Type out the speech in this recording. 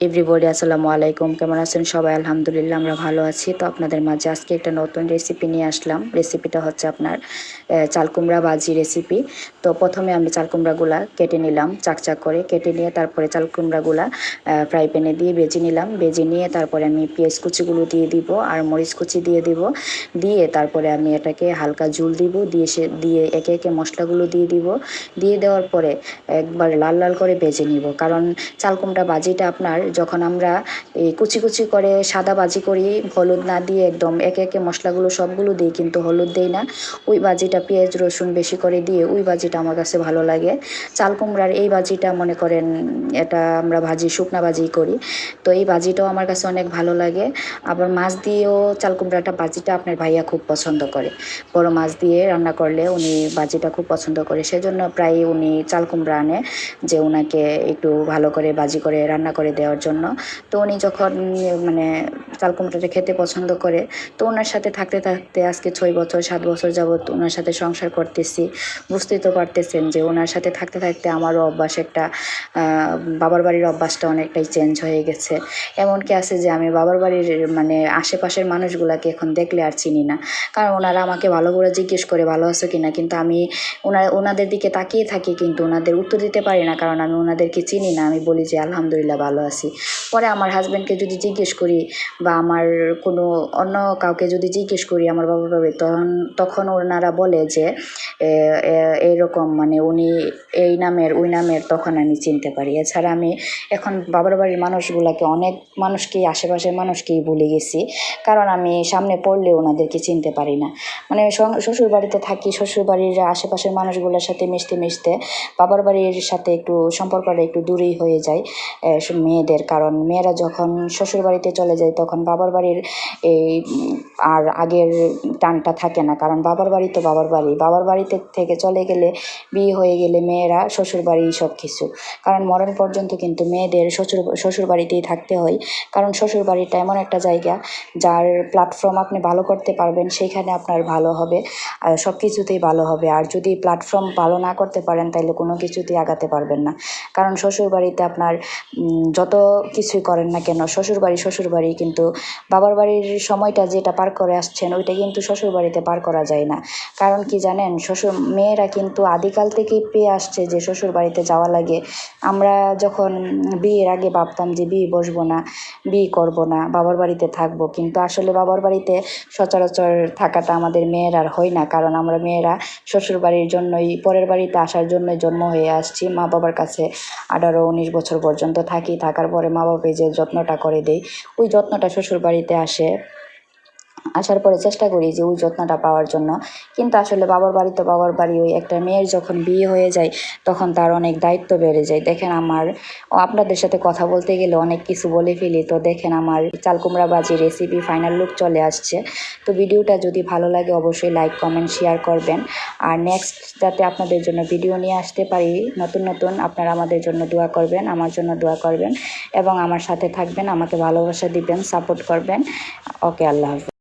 Everybody আসসালামু আলাইকুম, কেমন আছেন সবাই? আলহামদুলিল্লাহ আমরা ভালো আছি। তো আপনাদের মাঝে আজকে একটা নতুন রেসিপি নিয়ে আসলাম। রেসিপিটা হচ্ছে আপনার চাল কুমড়া ভাজি রেসিপি। তো প্রথমে আমি চাল কুমড়াগুলা কেটে নিলাম, চাকচাক করে কেটে নিয়ে তারপরে চাল কুমড়াগুলা ফ্রাই প্যানে দিয়ে ভেজে নিলাম। ভেজে নিয়ে তারপরে আমি পেঁয়াজ কুচিগুলো দিয়ে দিব আর মরিচ কুচি দিয়ে দিব। দিয়ে তারপরে আমি এটাকে হালকা ঝোল দিব, দিয়ে একে একে মশলাগুলো দিয়ে দিব। দিয়ে দেওয়ার পরে একবার লাল লাল করে ভেজে নিব, কারণ চাল কুমড়া ভাজিটা আপনার যখন আমরা এই কুচি কুচি করে সাদা ভাজি করি, হলুদ না দিয়ে একদম একে একে মশলাগুলো সবগুলো দিই, কিন্তু হলুদ দিই না। ওই ভাজিটা পেঁয়াজ রসুন বেশি করে দিয়ে ওই ভাজিটা আমার কাছে ভালো লাগে। চাল কুমড়ার এই ভাজিটা মনে করেন এটা আমরা ভাজি শুকনা ভাজি করি, তো এই ভাজিটাও আমার কাছে অনেক ভালো লাগে। আবার মাছ দিয়েও চাল কুমড়াটা ভাজিটা আপনার ভাইয়া খুব পছন্দ করে। বড় মাছ দিয়ে রান্না করলে উনি ভাজিটা খুব পছন্দ করে, সেজন্য প্রায় উনি চাল কুমড়া আনে যে ওনাকে একটু ভালো করে ভাজি করে রান্না করে দেওয়ার জন্য। তো উনি যখন মানে চাল কুমড়াটা খেতে পছন্দ করে, তো ওনার সাথে থাকতে থাকতে আজকে 6 বছর 7 বছর যাবৎ ওনার সাথে সংসার করতেছি। বুঝতেই তো পারতেছেন যে ওনার সাথে থাকতে থাকতে আমারও অভ্যাস একটা বাবার বাড়ির অভ্যাসটা অনেকটাই চেঞ্জ হয়ে গেছে। এমনকি আছে যে আমি বাবার বাড়ির মানে আশেপাশের মানুষগুলাকে এখন দেখলে আর চিনি না, কারণ ওনারা আমাকে ভালো করে জিজ্ঞেস করে ভালো আছো কিনা, কিন্তু আমি ওনাদের দিকে তাকিয়ে থাকি কিন্তু ওনাদের উত্তর দিতে পারি না, কারণ আমি ওনাদেরকে চিনি না। আমি বলি যে আলহামদুলিল্লাহ ভালো আছি। পরে আমার হাজব্যান্ডকে যদি জিজ্ঞেস করি বা আমার কোনো অন্য কাউকে যদি জিজ্ঞেস করি আমার বাবার বাড়ি, তখন ওনারা বলে যে এইরকম মানে উনি এই নামের ওই নামের, তখন আমি চিনতে পারি। এছাড়া আমি এখন বাবার বাড়ির মানুষগুলাকে অনেক মানুষকেই আশেপাশের মানুষকেই ভুলে গেছি, কারণ আমি সামনে পড়লে ওনাদেরকে চিনতে পারি না। মানে শ্বশুর বাড়িতে থাকি, শ্বশুর বাড়ির আশেপাশের মানুষগুলোর সাথে মিশতে মিশতে বাবার বাড়ির সাথে একটু সম্পর্কটা একটু দূরেই হয়ে যায় মেয়েদের, কারণ মেয়েরা যখন শ্বশুর বাড়িতে চলে যায় তখন বাবার বাড়ির এই আর আগের টানটা থাকে না, কারণ বাবার বাড়ি তো বাবার বাড়ি। বাবার বাড়িতে থেকে চলে গেলে, বিয়ে হয়ে গেলে মেয়েরা শ্বশুর বাড়ি সব কিছু, কারণ মরণ পর্যন্ত কিন্তু মেয়েদের শ্বশুর বাড়িতেই থাকতে হয়। কারণ শ্বশুর বাড়িটা এমন একটা জায়গা যার প্ল্যাটফর্ম আপনি ভালো করতে পারবেন, সেইখানে আপনার ভালো হবে, আর সব কিছুতেই ভালো হবে। আর যদি প্ল্যাটফর্ম ভালো না করতে পারেন তাহলে কোনো কিছুতেই আগাতে পারবেন না। কারণ শ্বশুর বাড়িতে আপনার যত কিছুই করেন না কেন শ্বশুর বাড়ি, কিন্তু বাবার বাড়ির সময়টা যেটা পার করে আসছেন ওইটা কিন্তু শ্বশুর বাড়িতে পার করা যায় না। কারণ কি জানেন, মেয়েরা কিন্তু আদিকাল থেকেই পেয়ে আসছে যে শ্বশুর বাড়িতে যাওয়া লাগে। আমরা যখন বিয়ের আগে ভাবতাম যে বিয়ে বসবো না, বিয়ে করবো না, বাবার বাড়িতে থাকবো, কিন্তু আসলে বাবার বাড়িতে সচরাচর থাকাটা আমাদের মেয়েরার হয় না, কারণ আমরা মেয়েরা শ্বশুর বাড়ির জন্যই, পরের বাড়িতে আসার জন্যই জন্ম হয়ে আসছি। মা বাবার কাছে 18-19 বছর পর্যন্ত থাকি, থাকার পরে মা বাবা যে যত্নটা করে দেয়, ওই যত্নটা শ্বশুর বাড়িতে আসার পরে চেষ্টা করি যে ওই যত্নটা পাওয়ার জন্য। কিন্তু আসলে বাবার বাড়ি তো বাবার বাড়ি, ওই একটা মেয়ের যখন বিয়ে হয়ে যায় তখন তার অনেক দায়িত্ব বেড়ে যায়। দেখেন আপনাদের সাথে কথা বলতে গেলে অনেক কিছু বলে ফেলি। তো দেখেন আমার চাল কুমড়া ভাজি রেসিপি ফাইনাল লুক চলে আসছে। তো ভিডিওটা যদি ভালো লাগে অবশ্যই লাইক কমেন্ট শেয়ার করবেন, আর নেক্সট যাতে আপনাদের জন্য ভিডিও নিয়ে আসতে পারি নতুন নতুন, আপনারা আমাদের জন্য দোয়া করবেন, আমার জন্য দোয়া করবেন এবং আমার সাথে থাকবেন, আমাকে ভালোবাসা দিবেন, সাপোর্ট করবেন। ওকে, আল্লাহ হাফেজ।